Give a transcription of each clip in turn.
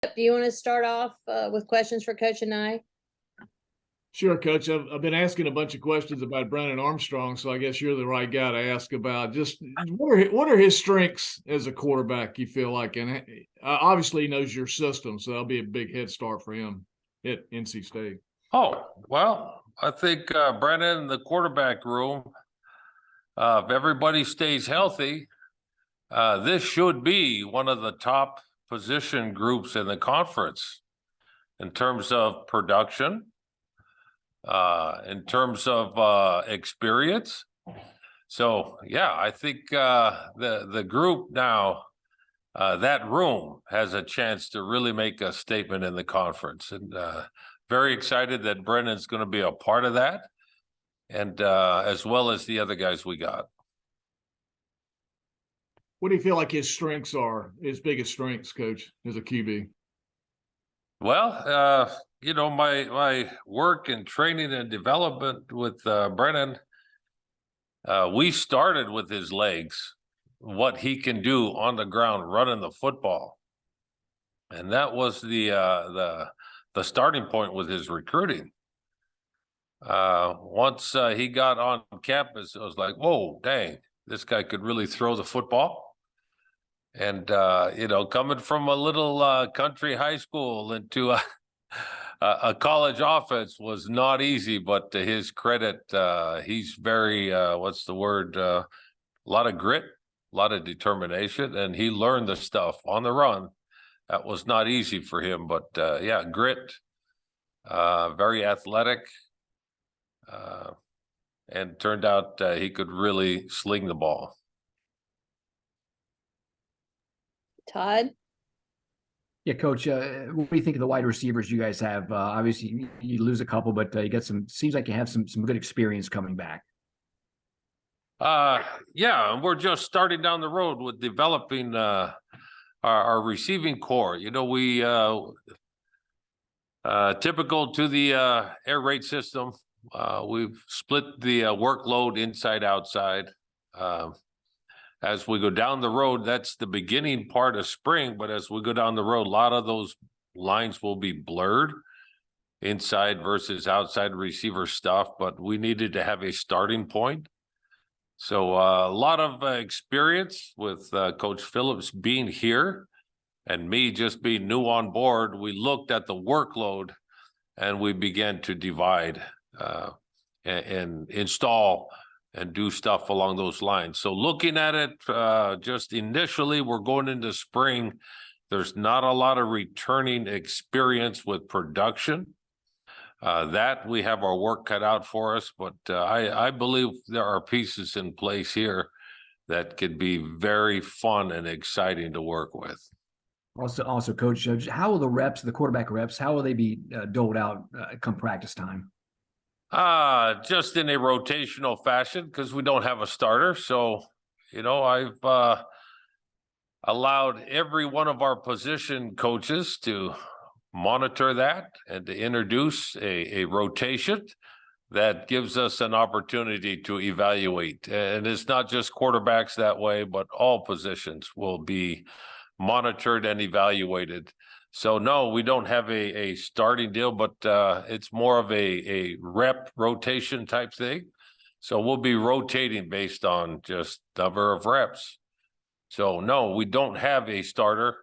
Do you want to start off with questions for Coach Anae? Sure, Coach. I've been asking a bunch of questions about Brennan Armstrong, so I guess you're the right guy to ask about. Just what are his strengths as a quarterback, you feel like? And obviously he knows your system, so that'll be a big head start for him at NC State. Oh, well, I think Brennan in the quarterback room, if everybody stays healthy, this should be one of the top position groups in the conference in terms of production, in terms of experience. So, yeah, I think the group now, that room has a chance to really make a statement in the conference. And very excited that Brennan's going to be a part of that, and as well as the other guys we got. What do you feel like his strengths are, his biggest strengths, Coach, as a QB? Well, my work and training and development with Brennan, we started with his legs, what he can do on the ground running the football. And that was the starting point with his recruiting. Once he got on campus, it was like, whoa, dang, this guy could really throw the football. And, coming from a little country high school into a college offense was not easy, but to his credit, he's very, a lot of grit, a lot of determination, and he learned the stuff on the run. That was not easy for him, but grit, very athletic, and turned out he could really sling the ball. Todd? Yeah, Coach, what do you think of the wide receivers you guys have? Obviously, you lose a couple, but you got seems like you have some good experience coming back. Yeah, we're just starting down the road with developing our receiving core. We typical to the air raid system, we've split the workload inside outside. As we go down the road, that's the beginning part of spring, but as we go down the road, a lot of those lines will be blurred, inside versus outside receiver stuff, but we needed to have a starting point. So a lot of experience with Coach Phillips being here and me just being new on board. We looked at the workload and we began to divide and install and do stuff along those lines. So looking at it, just initially, we're going into spring. There's not a lot of returning experience with production. That we have our work cut out for us, but I believe there are pieces in place here that could be very fun and exciting to work with. Also, Coach, how will the quarterback reps, how will they be doled out come practice time? Just in a rotational fashion, because we don't have a starter. So, I've allowed every one of our position coaches to monitor that and to introduce a rotation that gives us an opportunity to evaluate. And it's not just quarterbacks that way, but all positions will be monitored and evaluated. So no, we don't have a starting deal, but it's more of a rep rotation type thing. So we'll be rotating based on just number of reps. So no, we don't have a starter.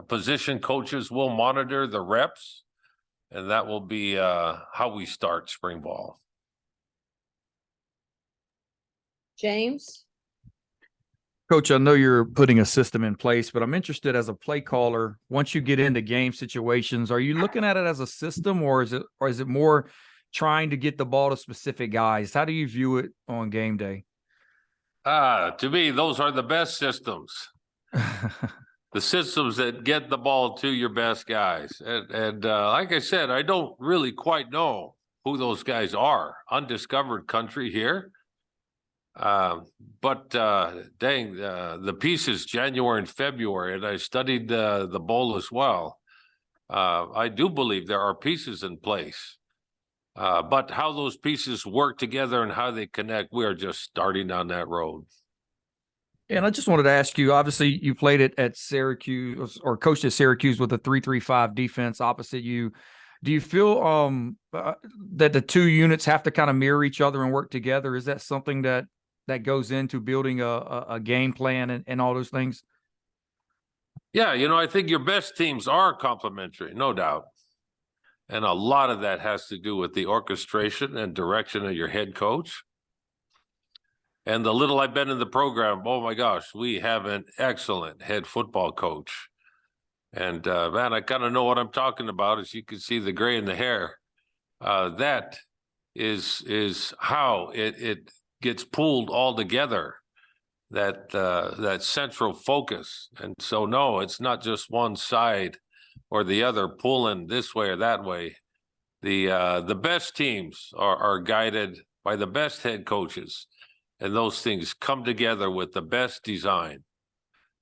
Position coaches will monitor the reps, and that will be how we start spring ball. James? Coach, I know you're putting a system in place, but I'm interested as a play caller. Once you get into game situations, are you looking at it as a system, or is it more trying to get the ball to specific guys? How do you view it on game day? To me, those are the best systems. The systems that get the ball to your best guys. And like I said, I don't really quite know who those guys are. Undiscovered country here. But dang, the pieces January and February, and I studied the bowl as well. I do believe there are pieces in place. But how those pieces work together and how they connect, we are just starting down that road. And I just wanted to ask you, obviously you played it at Syracuse or coached at Syracuse with a 3-3-5 defense opposite you. Do you feel that the two units have to kind of mirror each other and work together? Is that something that goes into building a game plan and all those things? Yeah, I think your best teams are complementary, no doubt. And a lot of that has to do with the orchestration and direction of your head coach. And the little I've been in the program, oh my gosh, we have an excellent head football coach. And man, I kind of know what I'm talking about. As you can see, the gray in the hair. That is how it gets pulled all together. That central focus. And so, no, it's not just one side or the other pulling this way or that way. The best teams are guided by the best head coaches, and those things come together with the best design.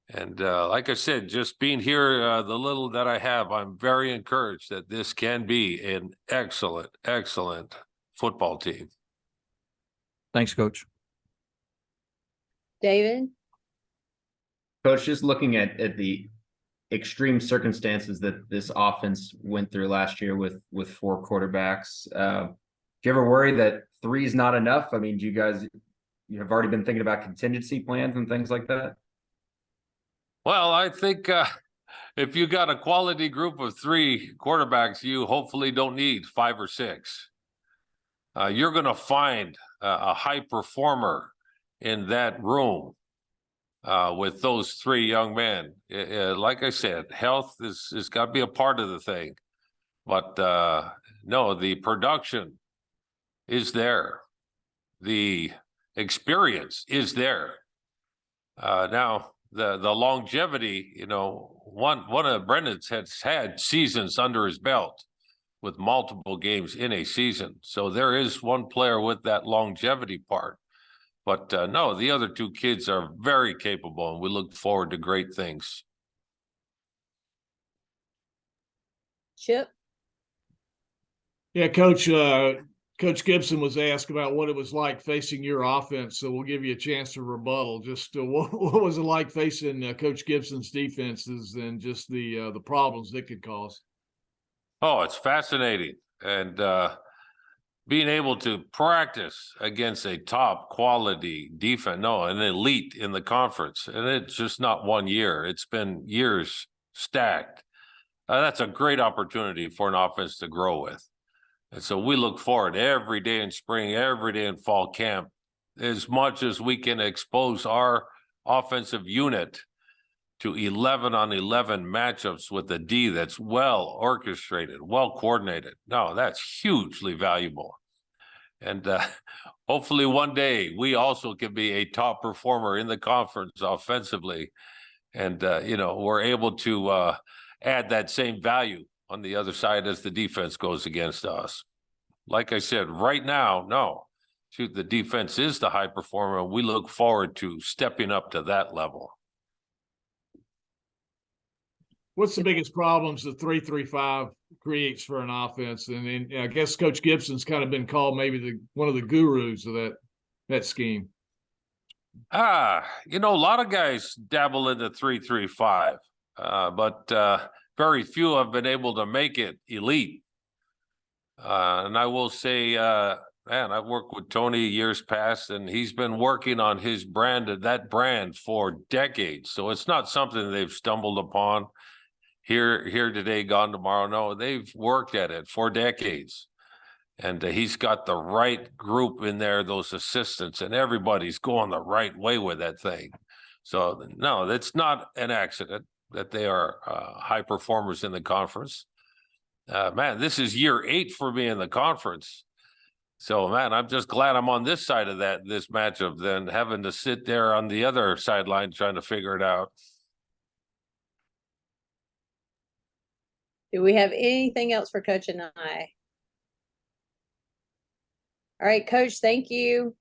And like I said, just being here, the little that I have, I'm very encouraged that this can be an excellent, excellent football team. Thanks, Coach. David, Coach, just looking at the extreme circumstances that this offense went through last year with 4 quarterbacks, do you ever worry that 3 is not enough? I mean, you have already been thinking about contingency plans and things like that? Well, I think if you got a quality group of 3 quarterbacks, you hopefully don't need 5 or 6. You're going to find a high performer in that room with those 3 young men. Like I said, health is got to be a part of the thing. But no, the production is there. The experience is there. Now, the longevity, one of Brendan's has had seasons under his belt with multiple games in a season. So there is one player with that longevity part. But no, the other 2 kids are very capable, and we look forward to great things. Chip, Yeah, Coach. Coach Gibson was asked about what it was like facing your offense, so we'll give you a chance to rebuttal. Just what was it like facing Coach Gibson's defenses and just the problems that could cause? Oh, it's fascinating, and being able to practice against a top quality defense, no, an elite in the conference, and it's just not 1 year; it's been years stacked. That's a great opportunity for an offense to grow with. And so we look forward every day in spring, every day in fall camp, as much as we can expose our offensive unit to 11-on-11 matchups with a D that's well orchestrated, well coordinated. No, that's hugely valuable. And hopefully one day we also can be a top performer in the conference offensively. And, we're able to add that same value on the other side as the defense goes against us. Like I said, right now, no. Shoot, the defense is the high performer, and we look forward to stepping up to that level. What's the biggest problems the 3-3-5 creates for an offense? And I guess Coach Gibson's kind of been called maybe one of the gurus of that scheme. A lot of guys dabble into 3-3-5, but very few have been able to make it elite. And I will say, man, I've worked with Tony years past, and he's been working on his that brand for decades. So it's not something they've stumbled upon here today, gone tomorrow. No, they've worked at it for decades. And he's got the right group in there, those assistants, and everybody's going the right way with that thing. So, no, that's not an accident that they are high performers in the conference. Man, this is year 8 for me in the conference. So, man, I'm just glad I'm on this side of this matchup than having to sit there on the other sideline trying to figure it out. do we have anything else for Coach and I? All right, Coach, thank you.